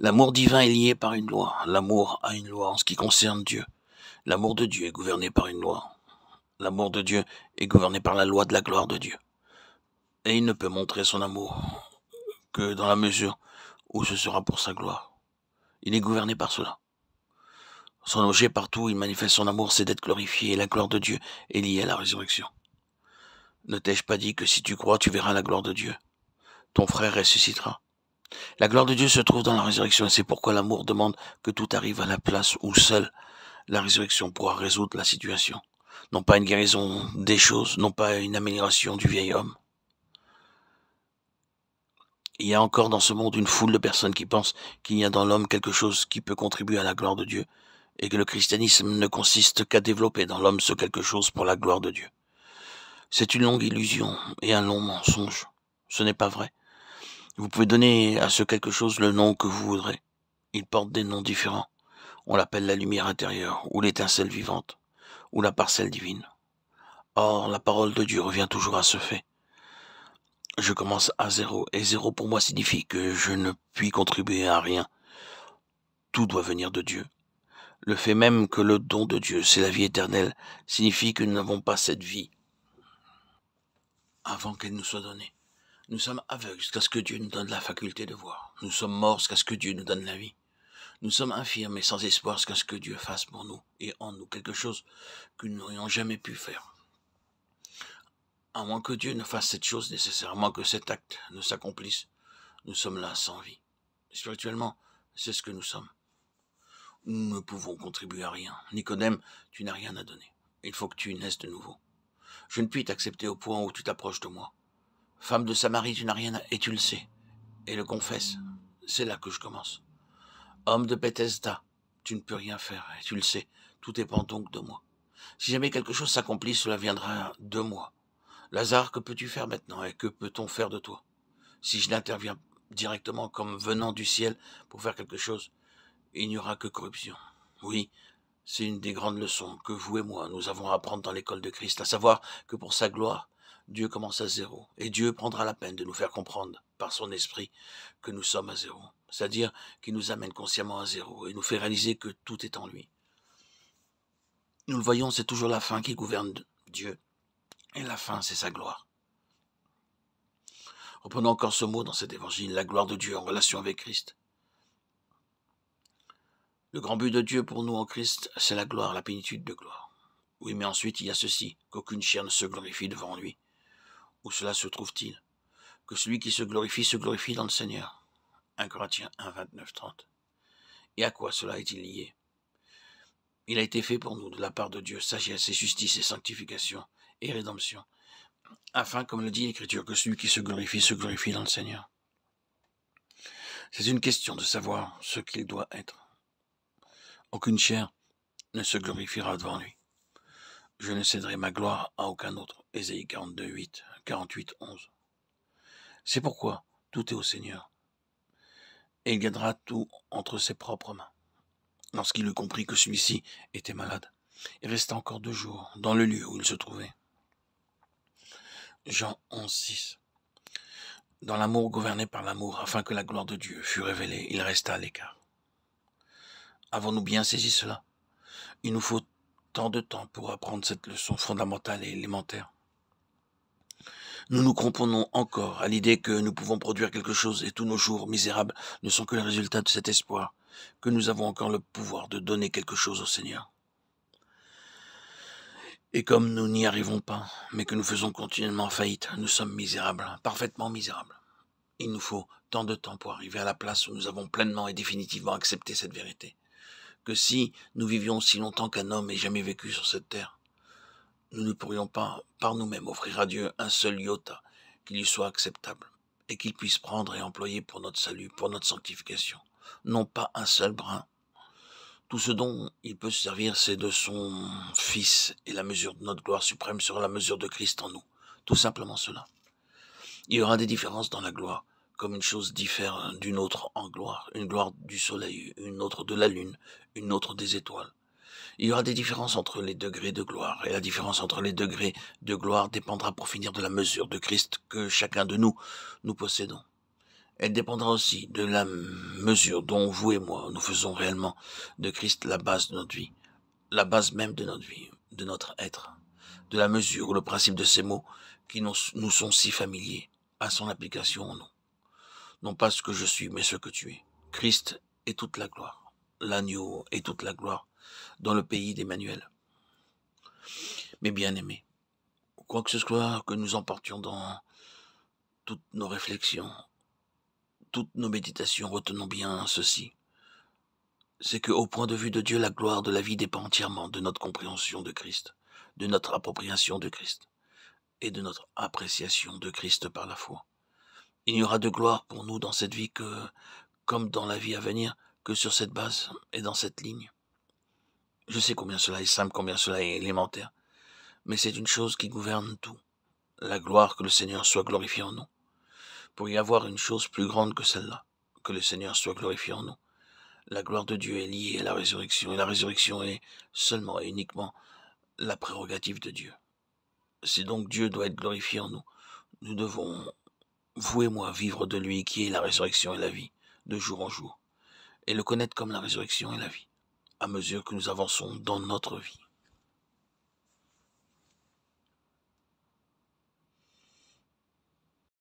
L'amour divin est lié par une loi. L'amour a une loi en ce qui concerne Dieu. L'amour de Dieu est gouverné par une loi. L'amour de Dieu est gouverné par la loi de la gloire de Dieu. Et il ne peut montrer son amour que dans la mesure où ce sera pour sa gloire. Il est gouverné par cela. Son objet partout, il manifeste son amour, c'est d'être glorifié, et la gloire de Dieu est liée à la résurrection. Ne t'ai-je pas dit que si tu crois, tu verras la gloire de Dieu? Ton frère ressuscitera. La gloire de Dieu se trouve dans la résurrection, et c'est pourquoi l'amour demande que tout arrive à la place où seule la résurrection pourra résoudre la situation. Non pas une guérison des choses, non pas une amélioration du vieil homme. Il y a encore dans ce monde une foule de personnes qui pensent qu'il y a dans l'homme quelque chose qui peut contribuer à la gloire de Dieu, et que le christianisme ne consiste qu'à développer dans l'homme ce quelque chose pour la gloire de Dieu. C'est une longue illusion et un long mensonge. Ce n'est pas vrai. Vous pouvez donner à ce quelque chose le nom que vous voudrez. Il porte des noms différents. On l'appelle la lumière intérieure, ou l'étincelle vivante, ou la parcelle divine. Or, la parole de Dieu revient toujours à ce fait. Je commence à zéro, et zéro pour moi signifie que je ne puis contribuer à rien. Tout doit venir de Dieu. Le fait même que le don de Dieu, c'est la vie éternelle, signifie que nous n'avons pas cette vie avant qu'elle nous soit donnée. Nous sommes aveugles jusqu'à ce que Dieu nous donne la faculté de voir. Nous sommes morts jusqu'à ce que Dieu nous donne la vie. Nous sommes infirmes et sans espoir jusqu'à ce que Dieu fasse pour nous et en nous quelque chose que nous n'aurions jamais pu faire. À moins que Dieu ne fasse cette chose nécessaire, à moins que cet acte ne s'accomplisse, nous sommes là sans vie. Spirituellement, c'est ce que nous sommes. Nous ne pouvons contribuer à rien. Nicodème, tu n'as rien à donner. Il faut que tu naisses de nouveau. Je ne puis t'accepter au point où tu t'approches de moi. Femme de Samarie, tu n'as rien à... Et tu le sais. Et le confesse. C'est là que je commence. Homme de Bethesda, tu ne peux rien faire. Et tu le sais. Tout dépend donc de moi. Si jamais quelque chose s'accomplit, cela viendra de moi. Lazare, que peux-tu faire maintenant? Et que peut-on faire de toi? Si je n'interviens directement comme venant du ciel pour faire quelque chose, il n'y aura que corruption. Oui, c'est une des grandes leçons que vous et moi, nous avons à apprendre dans l'école de Christ, à savoir que pour sa gloire, Dieu commence à zéro, et Dieu prendra la peine de nous faire comprendre, par son esprit, que nous sommes à zéro. C'est-à-dire qu'il nous amène consciemment à zéro, et nous fait réaliser que tout est en lui. Nous le voyons, c'est toujours la fin qui gouverne Dieu, et la fin, c'est sa gloire. Reprenons encore ce mot dans cet évangile, la gloire de Dieu en relation avec Christ. Le grand but de Dieu pour nous en Christ, c'est la gloire, la plénitude de gloire. Oui, mais ensuite il y a ceci, qu'aucune chair ne se glorifie devant lui. Où cela se trouve-t-il? Que celui qui se glorifie dans le Seigneur. 1 Corinthiens 1, 29, 30. Et à quoi cela est-il lié? Il a été fait pour nous, de la part de Dieu, sagesse et justice et sanctification et rédemption, afin, comme le dit l'Écriture, que celui qui se glorifie dans le Seigneur. C'est une question de savoir ce qu'il doit être. Aucune chair ne se glorifiera devant lui. Je ne céderai ma gloire à aucun autre. Ésaïe 42, 8, 48, 11. C'est pourquoi tout est au Seigneur. Et il gardera tout entre ses propres mains. Lorsqu'il eut compris que celui-ci était malade, il resta encore 2 jours dans le lieu où il se trouvait. Jean 11, 6. Dans l'amour gouverné par l'amour, afin que la gloire de Dieu fût révélée, il resta à l'écart. Avons-nous bien saisi cela? Il nous faut tant de temps pour apprendre cette leçon fondamentale et élémentaire. Nous nous comprenons encore à l'idée que nous pouvons produire quelque chose et tous nos jours misérables ne sont que le résultat de cet espoir, que nous avons encore le pouvoir de donner quelque chose au Seigneur. Et comme nous n'y arrivons pas, mais que nous faisons continuellement faillite, nous sommes misérables, parfaitement misérables. Il nous faut tant de temps pour arriver à la place où nous avons pleinement et définitivement accepté cette vérité, que si nous vivions aussi longtemps qu'un homme ait jamais vécu sur cette terre, nous ne pourrions pas, par nous-mêmes, offrir à Dieu un seul iota qui lui soit acceptable et qu'il puisse prendre et employer pour notre salut, pour notre sanctification. Non pas un seul brin. Tout ce dont il peut se servir, c'est de son Fils, et la mesure de notre gloire suprême sera la mesure de Christ en nous. Tout simplement cela. Il y aura des différences dans la gloire, comme une chose diffère d'une autre en gloire. Une gloire du soleil, une autre de la lune, une autre des étoiles. Il y aura des différences entre les degrés de gloire, et la différence entre les degrés de gloire dépendra pour finir de la mesure de Christ que chacun de nous possédons. Elle dépendra aussi de la mesure dont vous et moi, nous faisons réellement de Christ la base de notre vie, la base même de notre vie, de notre être, de la mesure ou le principe de ces mots qui nous sont si familiers à son application en nous. Non pas ce que je suis, mais ce que tu es. Christ est toute la gloire. L'agneau est toute la gloire dans le pays d'Emmanuel. Mes bien-aimés, quoi que ce soit que nous emportions dans toutes nos réflexions, toutes nos méditations, retenons bien ceci. C'est qu'au point de vue de Dieu, la gloire de la vie dépend entièrement de notre compréhension de Christ, de notre appropriation de Christ et de notre appréciation de Christ par la foi. Il n'y aura de gloire pour nous dans cette vie que, comme dans la vie à venir, que sur cette base et dans cette ligne. Je sais combien cela est simple, combien cela est élémentaire, mais c'est une chose qui gouverne tout. La gloire, que le Seigneur soit glorifié en nous. Pour y avoir une chose plus grande que celle-là, que le Seigneur soit glorifié en nous. La gloire de Dieu est liée à la résurrection, et la résurrection est seulement et uniquement la prérogative de Dieu. Si donc Dieu doit être glorifié en nous, nous devons, vous et moi, vivre de lui qui est la résurrection et la vie, de jour en jour, et le connaître comme la résurrection et la vie, à mesure que nous avançons dans notre vie.